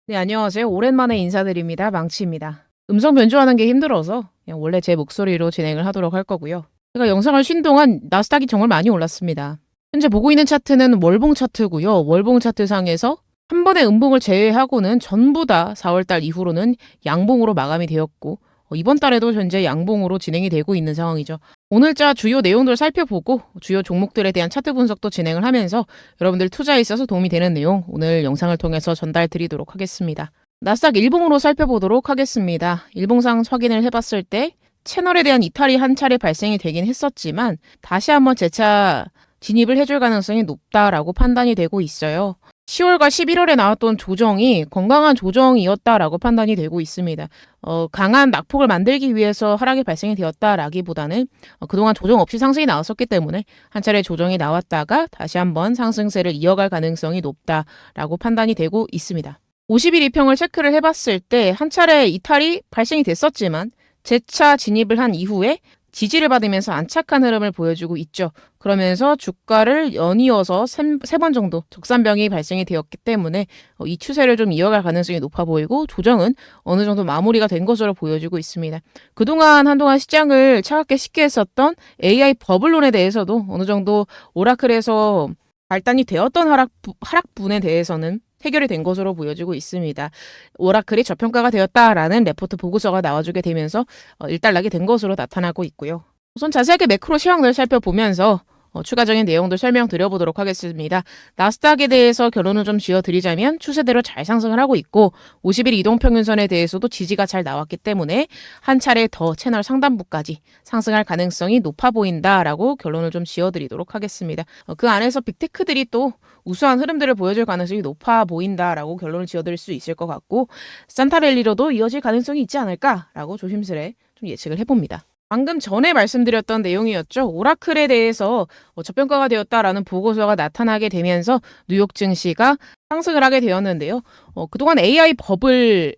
네, 안녕하세요. 오랜만에 인사드립니다. 망치입니다. 음성 변조하는 게 힘들어서 그냥 원래 제 목소리로 진행을 하도록 할 거고요. 제가 영상을 쉰 동안 나스닥이 정말 많이 올랐습니다. 현재 보고 있는 차트는 월봉 차트고요. 월봉 차트 상에서 한 번의 음봉을 제외하고는 전부 다 4월달 이후로는 양봉으로 마감이 되었고 이번 달에도 현재 양봉으로 진행이 되고 있는 상황이죠. 오늘자 주요 내용들을 살펴보고 주요 종목들에 대한 차트 분석도 진행을 하면서 여러분들 투자에 있어서 도움이 되는 내용 오늘 영상을 통해서 전달 드리도록 하겠습니다. 나스닥 일봉으로 살펴보도록 하겠습니다. 일봉상 확인을 해봤을 때 채널에 대한 이탈이 한 차례 발생이 되긴 했었지만 다시 한번 재차 진입을 해줄 가능성이 높다라고 판단이 되고 있어요. 10월과 11월에 나왔던 조정이 건강한 조정이었다라고 판단이 되고 있습니다. 강한 낙폭을 만들기 위해서 하락이 발생이 되었다라기보다는 그동안 조정 없이 상승이 나왔었기 때문에 한 차례 조정이 나왔다가 다시 한번 상승세를 이어갈 가능성이 높다라고 판단이 되고 있습니다. 50일 이평을 체크를 해봤을 때 한 차례 이탈이 발생이 됐었지만 재차 진입을 한 이후에 지지를 받으면서 안착한 흐름을 보여주고 있죠. 그러면서 주가를 연이어서 3번 정도 적산병이 발생이 되었기 때문에 이 추세를 좀 이어갈 가능성이 높아 보이고 조정은 어느 정도 마무리가 된 것으로 보여지고 있습니다. 그동안 한동안 시장을 차갑게 식게 했었던 AI 버블론에 대해서도 어느 정도 오라클에서 발단이 되었던 하락분에 대해서는 해결이 된 것으로 보여지고 있습니다. 오라클이 저평가가 되었다라는 레포트 보고서가 나와주게 되면서 일단락이 된 것으로 나타나고 있고요. 우선 자세하게 매크로 시황을 살펴보면서 추가적인 내용도 설명드려보도록 하겠습니다. 나스닥에 대해서 결론을 좀 지어드리자면 추세대로 잘 상승을 하고 있고 50일 이동평균선에 대해서도 지지가 잘 나왔기 때문에 한 차례 더 채널 상단부까지 상승할 가능성이 높아 보인다라고 결론을 좀 지어드리도록 하겠습니다. 그 안에서 빅테크들이 또 우수한 흐름들을 보여줄 가능성이 높아 보인다라고 결론을 지어드릴 수 있을 것 같고 산타랠리로도 이어질 가능성이 있지 않을까라고 조심스레 좀 예측을 해봅니다. 방금 전에 말씀드렸던 내용이었죠. 오라클에 대해서 저평가가 되었다라는 보고서가 나타나게 되면서 뉴욕 증시가 상승을 하게 되었는데요. 그동안 AI 버블에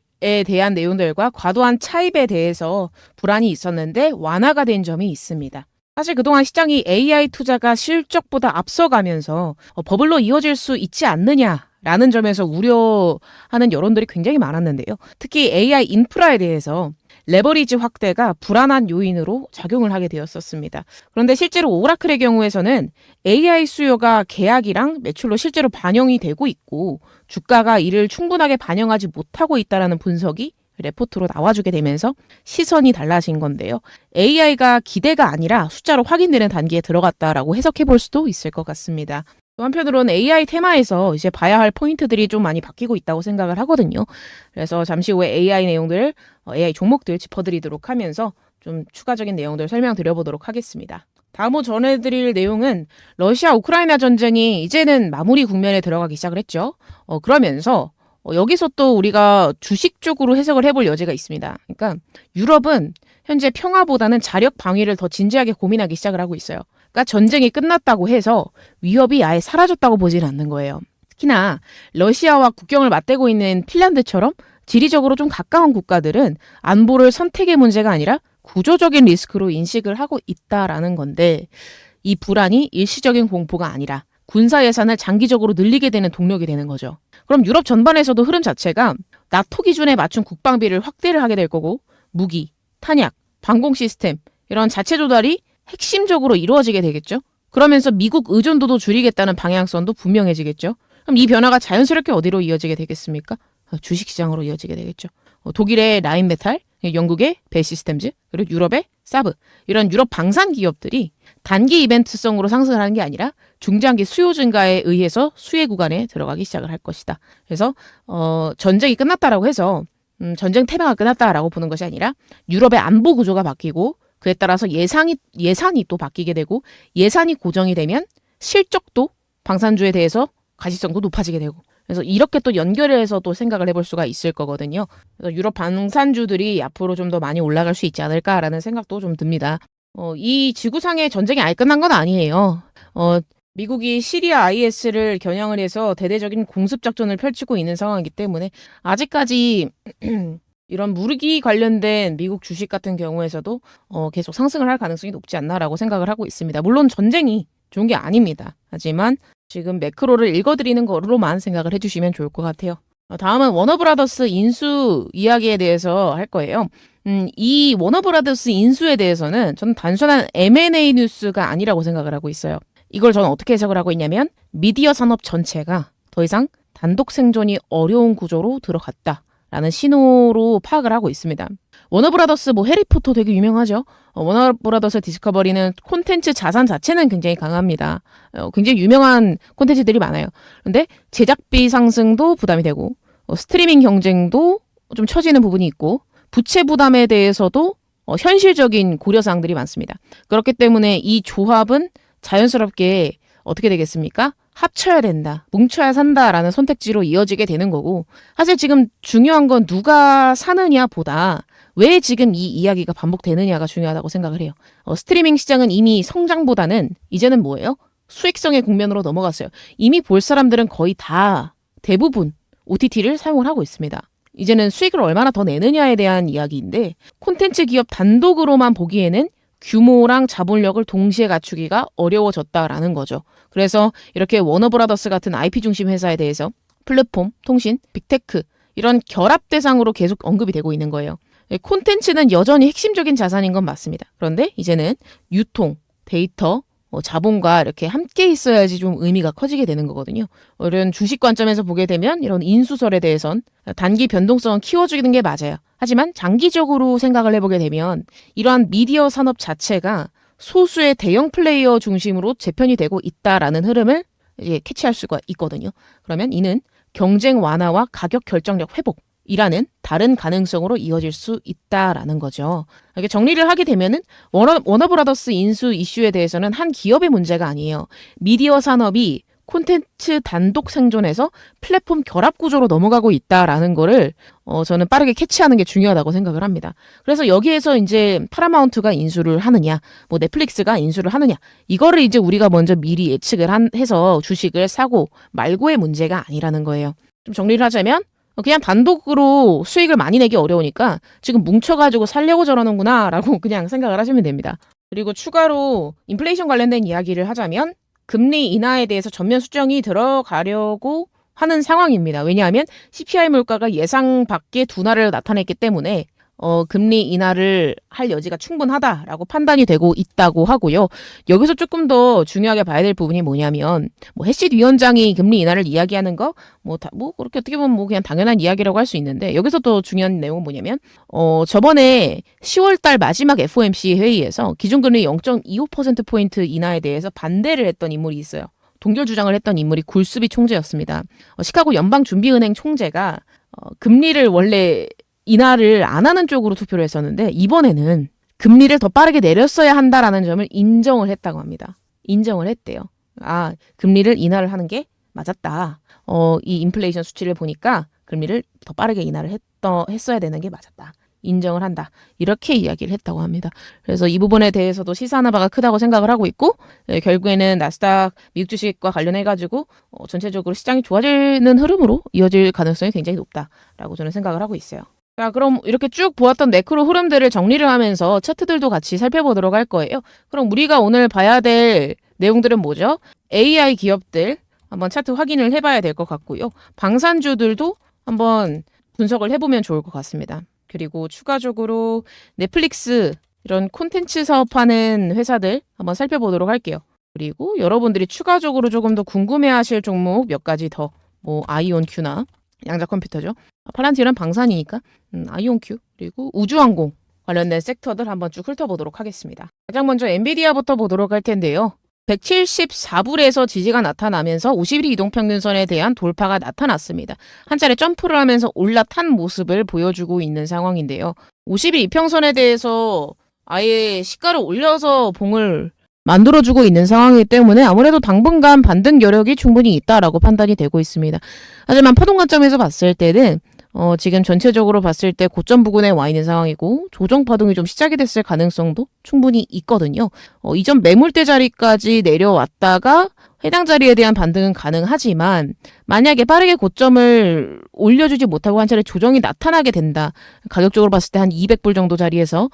대한 내용들과 과도한 차입에 대해서 불안이 있었는데 완화가 된 점이 있습니다. 사실 그동안 시장이 AI 투자가 실적보다 앞서가면서 버블로 이어질 수 있지 않느냐라는 점에서 우려하는 여론들이 굉장히 많았는데요. 특히 AI 인프라에 대해서 레버리지 확대가 불안한 요인으로 작용을 하게 되었었습니다. 그런데 실제로 오라클의 경우에서는 AI 수요가 계약이랑 매출로 실제로 반영이 되고 있고 주가가 이를 충분하게 반영하지 못하고 있다는 분석이 레포트로 나와주게 되면서 시선이 달라진 건데요. AI가 기대가 아니라 숫자로 확인되는 단계에 들어갔다라고 해석해 볼 수도 있을 것 같습니다. 또 한편으로는 AI 테마에서 이제 봐야 할 포인트들이 좀 많이 바뀌고 있다고 생각을 하거든요. 그래서 잠시 후에 AI 내용들, AI 종목들 짚어드리도록 하면서 좀 추가적인 내용들 설명드려보도록 하겠습니다. 다음 후 전해드릴 내용은 러시아 우크라이나 전쟁이 이제는 마무리 국면에 들어가기 시작을 했죠. 그러면서 여기서 또 우리가 주식 쪽으로 해석을 해볼 여지가 있습니다. 그러니까 유럽은 현재 평화보다는 자력 방위를 더 진지하게 고민하기 시작을 하고 있어요. 그러니까 전쟁이 끝났다고 해서 위협이 아예 사라졌다고 보지는 않는 거예요. 특히나 러시아와 국경을 맞대고 있는 핀란드처럼 지리적으로 좀 가까운 국가들은 안보를 선택의 문제가 아니라 구조적인 리스크로 인식을 하고 있다라는 건데 이 불안이 일시적인 공포가 아니라 군사 예산을 장기적으로 늘리게 되는 동력이 되는 거죠. 그럼 유럽 전반에서도 흐름 자체가 나토 기준에 맞춘 국방비를 확대를 하게 될 거고 무기, 탄약, 방공 시스템 이런 자체 조달이 핵심적으로 이루어지게 되겠죠. 그러면서 미국 의존도도 줄이겠다는 방향성도 분명해지겠죠. 그럼 이 변화가 자연스럽게 어디로 이어지게 되겠습니까? 주식시장으로 이어지게 되겠죠. 독일의 라인메탈, 영국의 벨시스템즈, 그리고 유럽의 사브 이런 유럽 방산 기업들이 단기 이벤트성으로 상승을 하는 게 아니라 중장기 수요 증가에 의해서 수혜 구간에 들어가기 시작을 할 것이다. 그래서 전쟁이 끝났다라고 해서 전쟁 테마가 끝났다라고 보는 것이 아니라 유럽의 안보 구조가 바뀌고 그에 따라서 예산이 또 바뀌게 되고 예산이 고정이 되면 실적도 방산주에 대해서 가시성도 높아지게 되고 그래서 이렇게 또 연결해서 또 생각을 해볼 수가 있을 거거든요. 그래서 유럽 방산주들이 앞으로 좀 더 많이 올라갈 수 있지 않을까라는 생각도 좀 듭니다. 이 지구상의 전쟁이 아예 끝난 건 아니에요. 미국이 시리아 IS를 겨냥을 해서 대대적인 공습 작전을 펼치고 있는 상황이기 때문에 아직까지 이런 무기 관련된 미국 주식 같은 경우에서도 계속 상승을 할 가능성이 높지 않나라고 생각을 하고 있습니다. 물론 전쟁이 좋은 게 아닙니다. 하지만 지금 매크로를 읽어드리는 거로만 생각을 해주시면 좋을 것 같아요. 다음은 워너브라더스 인수 이야기에 대해서 할 거예요. 이 워너브라더스 인수에 대해서는 저는 단순한 M&A 뉴스가 아니라고 생각을 하고 있어요. 이걸 저는 어떻게 해석을 하고 있냐면 미디어 산업 전체가 더 이상 단독 생존이 어려운 구조로 들어갔다라는 신호로 파악을 하고 있습니다. 워너브라더스 해리포터 되게 유명하죠. 워너브라더스 디스커버리는 콘텐츠 자산 자체는 굉장히 강합니다. 굉장히 유명한 콘텐츠들이 많아요. 그런데 제작비 상승도 부담이 되고 스트리밍 경쟁도 좀 처지는 부분이 있고 부채 부담에 대해서도 현실적인 고려사항들이 많습니다. 그렇기 때문에 이 조합은 자연스럽게 어떻게 되겠습니까? 합쳐야 된다, 뭉쳐야 산다라는 선택지로 이어지게 되는 거고, 사실 지금 중요한 건 누가 사느냐보다 왜 지금 이 이야기가 반복되느냐가 중요하다고 생각을 해요. 스트리밍 시장은 이미 성장보다는 이제는 뭐예요? 수익성의 국면으로 넘어갔어요. 이미 볼 사람들은 거의 다 대부분 OTT를 사용을 하고 있습니다. 이제는 수익을 얼마나 더 내느냐에 대한 이야기인데, 콘텐츠 기업 단독으로만 보기에는 규모랑 자본력을 동시에 갖추기가 어려워졌다라는 거죠. 그래서 이렇게 워너브라더스 같은 IP 중심 회사에 대해서 플랫폼, 통신, 빅테크 이런 결합 대상으로 계속 언급이 되고 있는 거예요. 콘텐츠는 여전히 핵심적인 자산인 건 맞습니다. 그런데 이제는 유통, 데이터, 자본과 이렇게 함께 있어야지 좀 의미가 커지게 되는 거거든요. 이런 주식 관점에서 보게 되면 이런 인수설에 대해선 단기 변동성은 키워주는 게 맞아요. 하지만 장기적으로 생각을 해보게 되면 이러한 미디어 산업 자체가 소수의 대형 플레이어 중심으로 재편이 되고 있다라는 흐름을 캐치할 수가 있거든요. 그러면 이는 경쟁 완화와 가격 결정력 회복이라는 다른 가능성으로 이어질 수 있다라는 거죠. 이렇게 정리를 하게 되면은 워너브라더스 인수 이슈에 대해서는 한 기업의 문제가 아니에요. 미디어 산업이 콘텐츠 단독 생존에서 플랫폼 결합 구조로 넘어가고 있다라는 거를 저는 빠르게 캐치하는 게 중요하다고 생각을 합니다. 그래서 여기에서 이제 파라마운트가 인수를 하느냐, 넷플릭스가 인수를 하느냐, 이거를 이제 우리가 먼저 미리 예측을 해서 주식을 사고 말고의 문제가 아니라는 거예요. 좀 정리를 하자면 그냥 단독으로 수익을 많이 내기 어려우니까 지금 뭉쳐가지고 살려고 저러는구나 라고 그냥 생각을 하시면 됩니다. 그리고 추가로 인플레이션 관련된 이야기를 하자면 금리 인하에 대해서 전면 수정이 들어가려고 하는 상황입니다. 왜냐하면 CPI 물가가 예상 밖의 둔화를 나타냈기 때문에 금리 인하를 할 여지가 충분하다라고 판단이 되고 있다고 하고요. 여기서 조금 더 중요하게 봐야 될 부분이 뭐냐면 해시 위원장이 금리 인하를 이야기하는 거 그렇게 어떻게 보면 그냥 당연한 이야기라고 할 수 있는데, 여기서 더 중요한 내용은 뭐냐면 저번에 10월달 마지막 FOMC 회의에서 기준금리 0.25%포인트 인하에 대해서 반대를 했던 인물이 있어요. 동결 주장을 했던 인물이 굴스비 총재였습니다. 시카고 연방준비은행 총재가 금리를 원래 인하를 안 하는 쪽으로 투표를 했었는데 이번에는 금리를 더 빠르게 내렸어야 한다라는 점을 인정을 했다고 합니다. 인정을 했대요. 금리를 인하를 하는 게 맞았다. 이 인플레이션 수치를 보니까 금리를 더 빠르게 인하를 했어야 되는 게 맞았다. 인정을 한다. 이렇게 이야기를 했다고 합니다. 그래서 이 부분에 대해서도 시사하는 바가 크다고 생각을 하고 있고, 결국에는 나스닥 미국 주식과 관련해가지고 전체적으로 시장이 좋아지는 흐름으로 이어질 가능성이 굉장히 높다라고 저는 생각을 하고 있어요. 자, 그럼 이렇게 쭉 보았던 매크로 흐름들을 정리를 하면서 차트들도 같이 살펴보도록 할 거예요. 그럼 우리가 오늘 봐야 될 내용들은 뭐죠? AI 기업들 한번 차트 확인을 해봐야 될 것 같고요. 방산주들도 한번 분석을 해보면 좋을 것 같습니다. 그리고 추가적으로 넷플릭스 이런 콘텐츠 사업하는 회사들 한번 살펴보도록 할게요. 그리고 여러분들이 추가적으로 조금 더 궁금해하실 종목 몇 가지 더, 아이온큐나 양자 컴퓨터죠. 팔란티어는 방산이니까 아이온큐, 그리고 우주항공 관련된 섹터들 한번 쭉 훑어보도록 하겠습니다. 가장 먼저 엔비디아부터 보도록 할 텐데요. 174불에서 지지가 나타나면서 50일 이동평균선에 대한 돌파가 나타났습니다. 한 차례 점프를 하면서 올라탄 모습을 보여주고 있는 상황인데요. 50일 이평선에 대해서 아예 시가를 올려서 봉을 만들어주고 있는 상황이기 때문에 아무래도 당분간 반등 여력이 충분히 있다라고 판단이 되고 있습니다. 하지만 파동 관점에서 봤을 때는 지금 전체적으로 봤을 때 고점 부근에 와 있는 상황이고 조정 파동이 좀 시작이 됐을 가능성도 충분히 있거든요. 이전 매물대 자리까지 내려왔다가 해당 자리에 대한 반등은 가능하지만 만약에 빠르게 고점을 올려주지 못하고 한 차례 조정이 나타나게 된다. 가격적으로 봤을 때 한 200불 정도 자리에서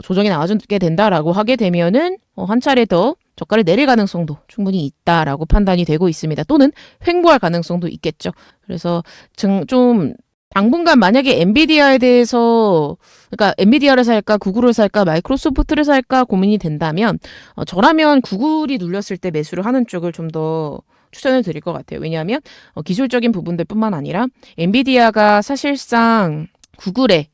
조정이 나와주게 된다라고 하게 되면은 한 차례 더 저가를 내릴 가능성도 충분히 있다라고 판단이 되고 있습니다. 또는 횡보할 가능성도 있겠죠. 그래서 좀 당분간 만약에 엔비디아에 대해서 그러니까 엔비디아를 살까 구글을 살까 마이크로소프트를 살까 고민이 된다면 저라면 구글이 눌렸을 때 매수를 하는 쪽을 좀 더 추천을 드릴 것 같아요. 왜냐하면 기술적인 부분들뿐만 아니라 엔비디아가 사실상 구글에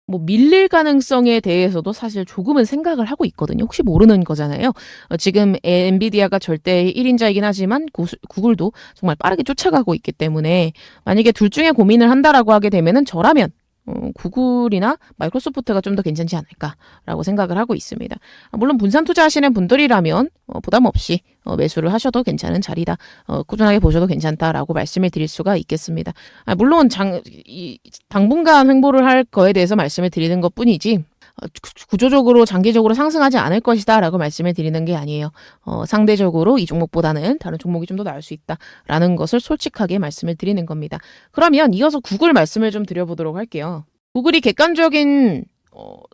뭐 밀릴 가능성에 대해서도 사실 조금은 생각을 하고 있거든요. 혹시 모르는 거잖아요. 지금 엔비디아가 절대 1인자이긴 하지만 구글도 정말 빠르게 쫓아가고 있기 때문에 만약에 둘 중에 고민을 한다라고 하게 되면은 저라면 구글이나 마이크로소프트가 좀 더 괜찮지 않을까라고 생각을 하고 있습니다. 물론 분산 투자하시는 분들이라면 부담 없이 매수를 하셔도 괜찮은 자리다. 꾸준하게 보셔도 괜찮다라고 말씀을 드릴 수가 있겠습니다. 물론 당분간 횡보를 할 거에 대해서 말씀을 드리는 것뿐이지 구조적으로 장기적으로 상승하지 않을 것이다 라고 말씀을 드리는 게 아니에요. 상대적으로 이 종목보다는 다른 종목이 좀 더 나을 수 있다라는 것을 솔직하게 말씀을 드리는 겁니다. 그러면 이어서 구글 말씀을 좀 드려보도록 할게요. 구글이 객관적인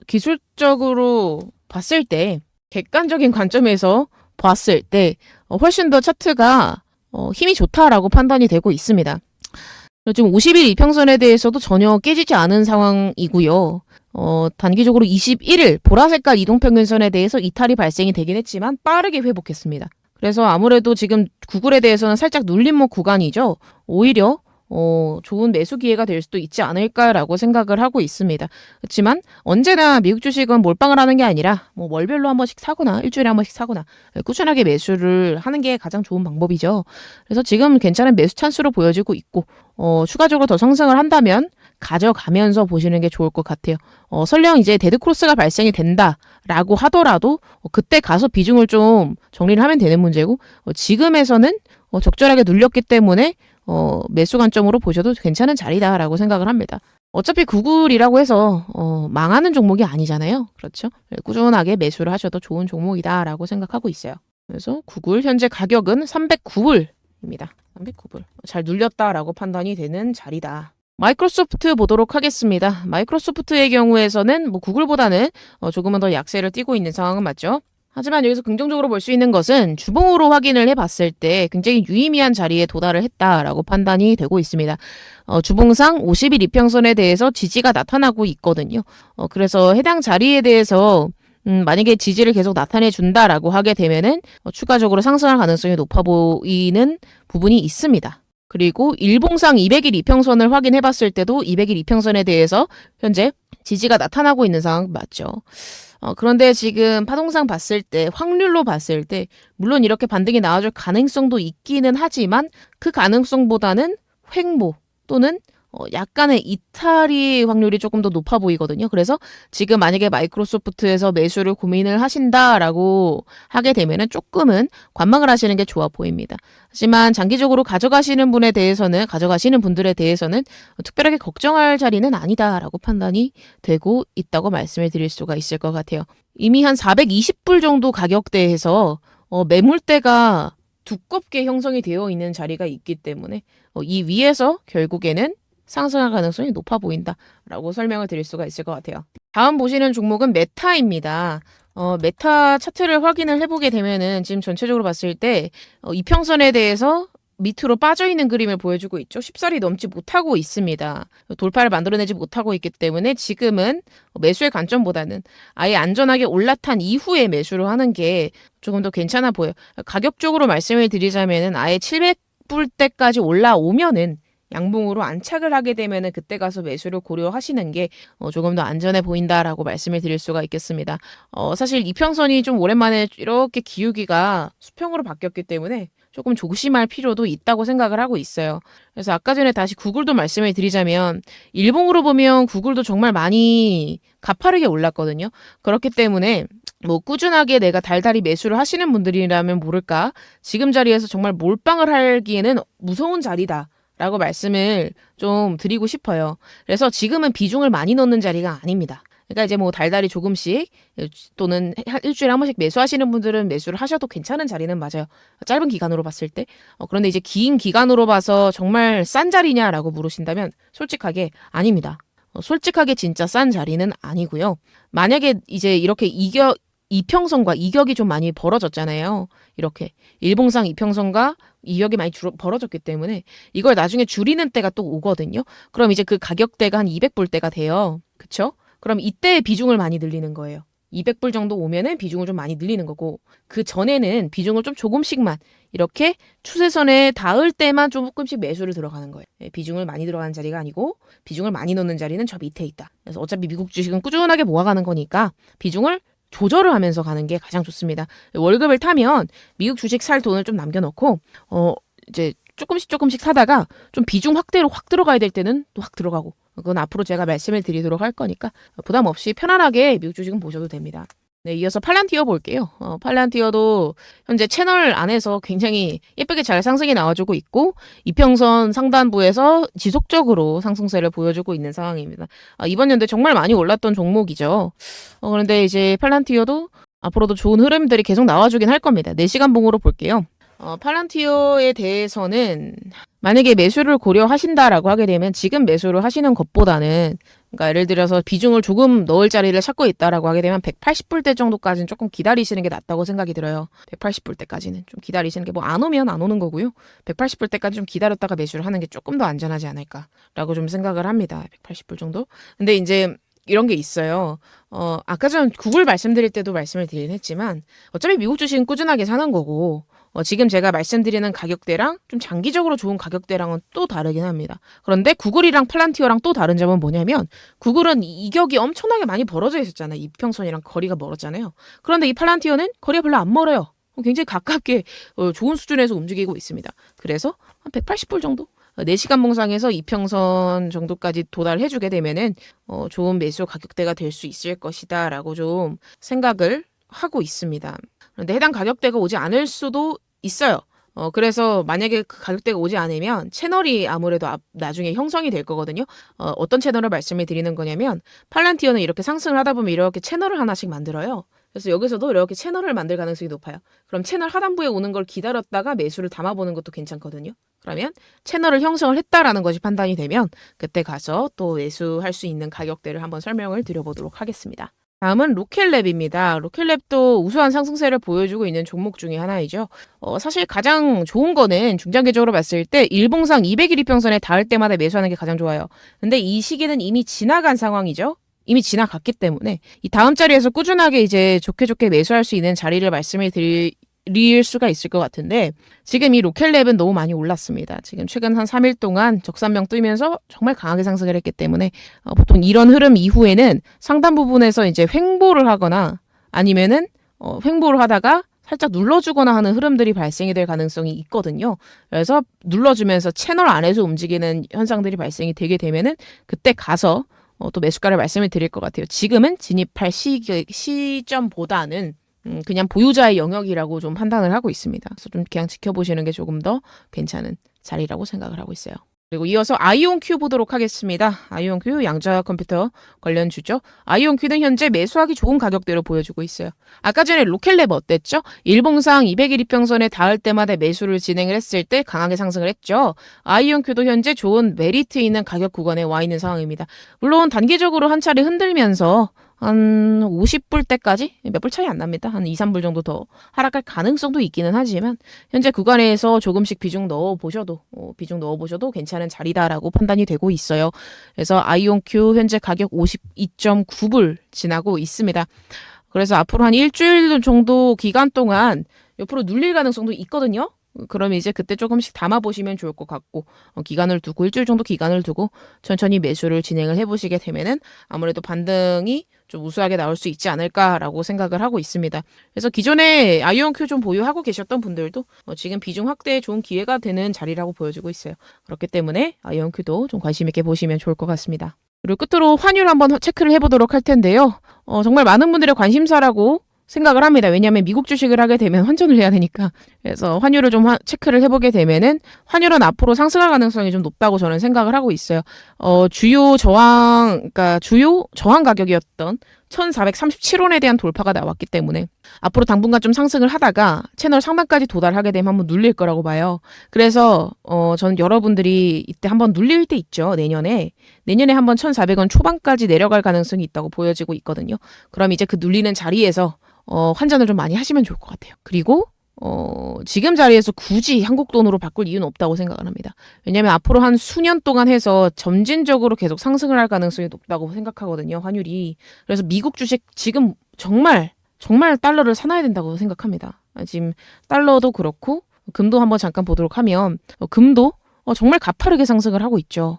기술적으로 봤을 때 객관적인 관점에서 봤을 때 훨씬 더 차트가 힘이 좋다라고 판단이 되고 있습니다. 지금 50일 이평선에 대해서도 전혀 깨지지 않은 상황이고요. 단기적으로 21일 보라색깔 이동평균선에 대해서 이탈이 발생이 되긴 했지만 빠르게 회복했습니다. 그래서 아무래도 지금 구글에 대해서는 살짝 눌림목 구간이죠. 오히려 좋은 매수 기회가 될 수도 있지 않을까라고 생각을 하고 있습니다. 그렇지만 언제나 미국 주식은 몰빵을 하는 게 아니라 뭐 월별로 한 번씩 사거나 일주일에 한 번씩 사거나 꾸준하게 매수를 하는 게 가장 좋은 방법이죠. 그래서 지금 괜찮은 매수 찬스로 보여지고 있고 추가적으로 더 상승을 한다면 가져가면서 보시는 게 좋을 것 같아요. 설령 이제 데드크로스가 발생이 된다라고 하더라도 그때 가서 비중을 좀 정리를 하면 되는 문제고 지금에서는 적절하게 눌렸기 때문에 매수 관점으로 보셔도 괜찮은 자리다라고 생각을 합니다. 어차피 구글이라고 해서 망하는 종목이 아니잖아요. 그렇죠? 꾸준하게 매수를 하셔도 좋은 종목이다라고 생각하고 있어요. 그래서 구글 현재 가격은 309불입니다. 309불. 잘 눌렸다라고 판단이 되는 자리다. 마이크로소프트 보도록 하겠습니다. 마이크로소프트의 경우에서는 뭐 구글보다는 조금은 더 약세를 띠고 있는 상황은 맞죠. 하지만 여기서 긍정적으로 볼 수 있는 것은 주봉으로 확인을 해봤을 때 굉장히 유의미한 자리에 도달을 했다라고 판단이 되고 있습니다. 주봉상 50일 이평선에 대해서 지지가 나타나고 있거든요. 그래서 해당 자리에 대해서 만약에 지지를 계속 나타내 준다라고 하게 되면은 추가적으로 상승할 가능성이 높아 보이는 부분이 있습니다. 그리고 일봉상 200일 이평선을 확인해 봤을 때도 200일 이평선에 대해서 현재 지지가 나타나고 있는 상황 맞죠. 그런데 지금 파동상 봤을 때 확률로 봤을 때 물론 이렇게 반등이 나와줄 가능성도 있기는 하지만 그 가능성보다는 횡보 또는 약간의 이탈이 확률이 조금 더 높아 보이거든요. 그래서 지금 만약에 마이크로소프트에서 매수를 고민을 하신다라고 하게 되면은 조금은 관망을 하시는 게 좋아 보입니다. 하지만 장기적으로 가져가시는 분들에 대해서는 특별하게 걱정할 자리는 아니다라고 판단이 되고 있다고 말씀을 드릴 수가 있을 것 같아요. 이미 한 420불 정도 가격대에서 매물대가 두껍게 형성이 되어 있는 자리가 있기 때문에 이 위에서 결국에는 상승할 가능성이 높아 보인다라고 설명을 드릴 수가 있을 것 같아요. 다음 보시는 종목은 메타입니다. 메타 차트를 확인을 해보게 되면은 지금 전체적으로 봤을 때 이평선에 대해서 밑으로 빠져있는 그림을 보여주고 있죠. 쉽사리 넘지 못하고 있습니다. 돌파를 만들어내지 못하고 있기 때문에 지금은 매수의 관점보다는 아예 안전하게 올라탄 이후에 매수를 하는 게 조금 더 괜찮아 보여요. 가격적으로 말씀을 드리자면은 아예 700불대까지 올라오면은 양봉으로 안착을 하게 되면은 그때 가서 매수를 고려하시는 게 조금 더 안전해 보인다라고 말씀을 드릴 수가 있겠습니다. 사실 이평선이 좀 오랜만에 이렇게 기울기가 수평으로 바뀌었기 때문에 조금 조심할 필요도 있다고 생각을 하고 있어요. 그래서 아까 전에 다시 구글도 말씀을 드리자면 일봉으로 보면 구글도 정말 많이 가파르게 올랐거든요. 그렇기 때문에 뭐 꾸준하게 내가 달달이 매수를 하시는 분들이라면 모를까 지금 자리에서 정말 몰빵을 하기에는 무서운 자리다. 라고 말씀을 좀 드리고 싶어요. 그래서 지금은 비중을 많이 넣는 자리가 아닙니다. 그러니까 이제 뭐 달달이 조금씩 또는 일주일에 한 번씩 매수하시는 분들은 매수를 하셔도 괜찮은 자리는 맞아요. 짧은 기간으로 봤을 때. 그런데 이제 긴 기간으로 봐서 정말 싼 자리냐라고 물으신다면 솔직하게 아닙니다. 솔직하게 진짜 싼 자리는 아니고요. 만약에 이제 이렇게 이평선과 이격이 좀 많이 벌어졌잖아요. 이렇게 일봉상 이평선과 이격이 많이 벌어졌기 때문에 이걸 나중에 줄이는 때가 또 오거든요. 그럼 이제 그 가격대가 한 200불대가 돼요. 그쵸? 그럼 이때 비중을 많이 늘리는 거예요. 200불 정도 오면은 비중을 좀 많이 늘리는 거고, 그 전에는 비중을 좀 조금씩만 이렇게 추세선에 닿을 때만 조금씩 매수를 들어가는 거예요. 비중을 많이 들어가는 자리가 아니고 비중을 많이 넣는 자리는 저 밑에 있다. 그래서 어차피 미국 주식은 꾸준하게 모아가는 거니까 비중을 조절을 하면서 가는 게 가장 좋습니다. 월급을 타면 미국 주식 살 돈을 좀 남겨놓고 이제 조금씩 사다가 좀 비중 확대로 확 들어가야 될 때는 또 확 들어가고, 그건 앞으로 제가 말씀을 드리도록 할 거니까 부담 없이 편안하게 미국 주식은 보셔도 됩니다. 네, 이어서 팔란티어 볼게요. 팔란티어도 현재 채널 안에서 굉장히 예쁘게 잘 상승이 나와주고 있고, 이평선 상단부에서 지속적으로 상승세를 보여주고 있는 상황입니다. 이번 연도에 정말 많이 올랐던 종목이죠. 그런데 이제 팔란티어도 앞으로도 좋은 흐름들이 계속 나와주긴 할 겁니다. 4시간 봉으로 볼게요. 팔란티어에 대해서는 만약에 매수를 고려하신다라고 하게 되면 지금 매수를 하시는 것보다는, 그러니까 예를 들어서 비중을 조금 넣을 자리를 찾고 있다라고 하게 되면 180불대 정도까지는 조금 기다리시는 게 낫다고 생각이 들어요. 180불대까지는 좀 기다리시는 게, 뭐 안 오면 안 오는 거고요. 180불대까지 좀 기다렸다가 매수를 하는 게 조금 더 안전하지 않을까라고 좀 생각을 합니다. 180불 정도. 근데 이제 이런 게 있어요. 아까 전 구글 말씀드릴 때도 말씀을 드리긴 했지만 어차피 미국 주식은 꾸준하게 사는 거고, 지금 제가 말씀드리는 가격대랑 좀 장기적으로 좋은 가격대랑은 또 다르긴 합니다. 그런데 구글이랑 팔란티어랑 또 다른 점은 뭐냐면, 구글은 이격이 엄청나게 많이 벌어져 있었잖아요. 이평선이랑 거리가 멀었잖아요. 그런데 이 팔란티어는 거리가 별로 안 멀어요. 굉장히 가깝게 좋은 수준에서 움직이고 있습니다. 그래서 한 180불 정도? 4시간 봉상에서 이평선 정도까지 도달해주게 되면은 좋은 매수 가격대가 될 수 있을 것이다 라고 좀 생각을 하고 있습니다. 그런데 해당 가격대가 오지 않을 수도 있어요. 그래서 만약에 그 가격대가 오지 않으면 채널이 아무래도 나중에 형성이 될 거거든요. 어떤 채널을 말씀을 드리는 거냐면, 팔란티어는 이렇게 상승을 하다 보면 이렇게 채널을 하나씩 만들어요. 그래서 여기서도 이렇게 채널을 만들 가능성이 높아요. 그럼 채널 하단부에 오는 걸 기다렸다가 매수를 담아보는 것도 괜찮거든요. 그러면 채널을 형성을 했다라는 것이 판단이 되면 그때 가서 또 매수할 수 있는 가격대를 한번 설명을 드려보도록 하겠습니다. 다음은 로켓랩입니다. 로켓랩도 우수한 상승세를 보여주고 있는 종목 중에 하나이죠. 사실 가장 좋은 거는 중장기적으로 봤을 때 일봉상 200일 이평선에 닿을 때마다 매수하는 게 가장 좋아요. 근데 이 시기는 이미 지나간 상황이죠. 이미 지나갔기 때문에 이 다음 자리에서 꾸준하게 이제 좋게 매수할 수 있는 자리를 말씀을 드릴 수가 있을 것 같은데, 지금 이 로켓랩은 너무 많이 올랐습니다. 지금 최근 한 3일 동안 적산명 뜨면서 정말 강하게 상승을 했기 때문에 보통 이런 흐름 이후에는 상단 부분에서 이제 횡보를 하거나 아니면은 횡보를 하다가 살짝 눌러주거나 하는 흐름들이 발생이 될 가능성이 있거든요. 그래서 눌러주면서 채널 안에서 움직이는 현상들이 발생이 되게 되면은 그때 가서 또 매수가를 말씀을 드릴 것 같아요. 지금은 진입할 시점보다는 그냥 보유자의 영역이라고 좀 판단을 하고 있습니다. 그래서 좀 그냥 지켜보시는 게 조금 더 괜찮은 자리라고 생각을 하고 있어요. 그리고 이어서 아이온큐 보도록 하겠습니다. 아이온큐 양자 컴퓨터 관련주죠. 아이온큐는 현재 매수하기 좋은 가격대로 보여주고 있어요. 아까 전에 로켓랩 어땠죠? 일봉상 200일 이평선에 닿을 때마다 매수를 진행을 했을 때 강하게 상승을 했죠. 아이온큐도 현재 좋은 메리트 있는 가격 구간에 와 있는 상황입니다. 물론 단기적으로 한 차례 흔들면서 한 50불대까지 몇 불 차이 안 납니다. 한 2, 3불 정도 더 하락할 가능성도 있기는 하지만 현재 구간에서 조금씩 비중 넣어보셔도 괜찮은 자리다라고 판단이 되고 있어요. 그래서 아이온큐 현재 가격 52.9불 지나고 있습니다. 그래서 앞으로 한 일주일 정도 기간 동안 옆으로 눌릴 가능성도 있거든요. 그럼 이제 그때 조금씩 담아보시면 좋을 것 같고, 기간을 두고 일주일 정도 기간을 두고 천천히 매수를 진행을 해보시게 되면은 아무래도 반등이 좀 우수하게 나올 수 있지 않을까라고 생각을 하고 있습니다. 그래서 기존에 아이온큐 좀 보유하고 계셨던 분들도 지금 비중 확대에 좋은 기회가 되는 자리라고 보여지고 있어요. 그렇기 때문에 아이온큐도 좀 관심 있게 보시면 좋을 것 같습니다. 그리고 끝으로 환율 한번 체크를 해보도록 할 텐데요. 정말 많은 분들의 관심사라고 생각을 합니다. 왜냐하면 미국 주식을 하게 되면 환전을 해야 되니까. 그래서 환율을 좀 체크를 해보게 되면은 환율은 앞으로 상승할 가능성이 좀 높다고 저는 생각을 하고 있어요. 주요 저항 가격이었던 1437원에 대한 돌파가 나왔기 때문에 앞으로 당분간 좀 상승을 하다가 채널 상단까지 도달하게 되면 한번 눌릴 거라고 봐요. 그래서 저는 여러분들이 이때 한번 눌릴 때 있죠. 내년에 한번 1,400원 초반까지 내려갈 가능성이 있다고 보여지고 있거든요. 그럼 이제 그 눌리는 자리에서 환전을 좀 많이 하시면 좋을 것 같아요. 그리고 지금 자리에서 굳이 한국 돈으로 바꿀 이유는 없다고 생각을 합니다. 왜냐하면 앞으로 한 수년 동안 해서 점진적으로 계속 상승을 할 가능성이 높다고 생각하거든요. 환율이. 그래서 미국 주식 지금 정말 달러를 사놔야 된다고 생각합니다. 지금 달러도 그렇고 금도 한번 잠깐 보도록 하면 금도 정말 가파르게 상승을 하고 있죠.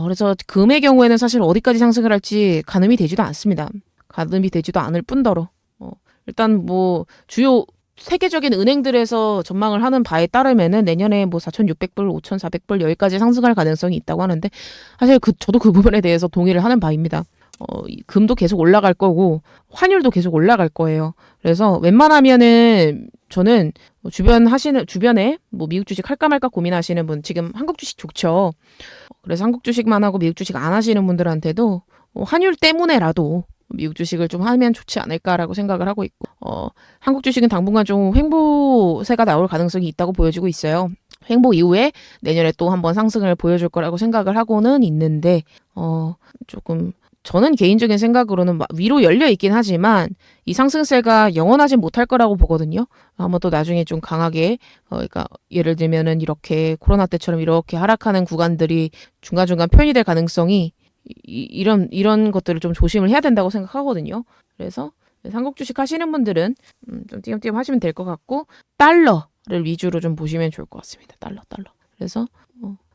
그래서 금의 경우에는 사실 어디까지 상승을 할지 가늠이 되지도 않습니다. 가늠이 되지도 않을 뿐더러 일단 뭐 주요 세계적인 은행들에서 전망을 하는 바에 따르면은 내년에 뭐 4,600불, 5,400불 여기까지 상승할 가능성이 있다고 하는데 사실 저도 그 부분에 대해서 동의를 하는 바입니다. 금도 계속 올라갈 거고 환율도 계속 올라갈 거예요. 그래서 웬만하면은 저는 주변에 뭐 미국 주식 할까 말까 고민하시는 분 지금 한국 주식 좋죠. 그래서 한국 주식만 하고 미국 주식 안 하시는 분들한테도 환율 때문에라도 미국 주식을 좀 하면 좋지 않을까라고 생각을 하고 있고 한국 주식은 당분간 좀 횡보세가 나올 가능성이 있다고 보여지고 있어요. 횡보 이후에 내년에 또 한번 상승을 보여줄 거라고 생각을 하고는 있는데 조금 저는 개인적인 생각으로는 위로 열려 있긴 하지만 이 상승세가 영원하진 못할 거라고 보거든요. 한번 또 나중에 좀 강하게 그러니까 예를 들면은 이렇게 코로나 때처럼 이렇게 하락하는 구간들이 중간중간 표현이 될 가능성이 이런 것들을 좀 조심을 해야 된다고 생각하거든요. 그래서 한국 주식 하시는 분들은 좀 띄엄띄엄 하시면 될 것 같고 달러를 위주로 좀 보시면 좋을 것 같습니다. 달러. 그래서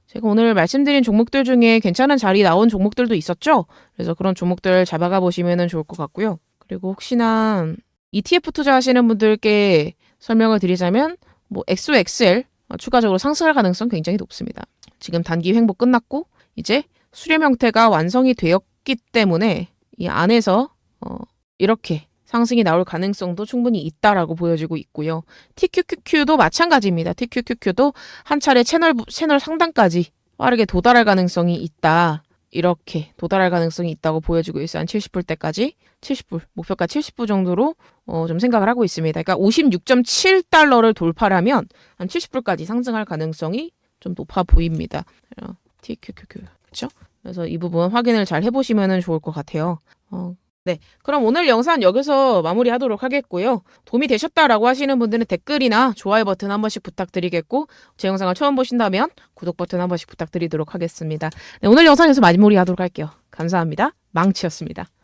제가 오늘 말씀드린 종목들 중에 괜찮은 자리 나온 종목들도 있었죠. 그래서 그런 종목들 잡아가 보시면 좋을 것 같고요. 그리고 혹시나 ETF 투자하시는 분들께 설명을 드리자면 뭐 XOXL 추가적으로 상승할 가능성 굉장히 높습니다. 지금 단기 횡보 끝났고 이제 수렴 형태가 완성이 되었기 때문에 이 안에서 이렇게 상승이 나올 가능성도 충분히 있다라고 보여지고 있고요. TQQQ도 마찬가지입니다. TQQQ도 한 차례 채널 상단까지 빠르게 도달할 가능성이 있다. 이렇게 도달할 가능성이 있다고 보여지고 있어요. 한 70불 때까지 70불 목표가 70불 정도로 좀 생각을 하고 있습니다. 그러니까 56.7달러를 돌파하면 한 70불까지 상승할 가능성이 좀 높아 보입니다. TQQQ 그렇죠? 그래서 이 부분 확인을 잘 해보시면 좋을 것 같아요. 네, 그럼 오늘 영상 여기서 마무리하도록 하겠고요. 도움이 되셨다라고 하시는 분들은 댓글이나 좋아요 버튼 한 번씩 부탁드리겠고 제 영상을 처음 보신다면 구독 버튼 한 번씩 부탁드리도록 하겠습니다. 네, 오늘 영상에서 마무리하도록 할게요. 감사합니다. 망치였습니다.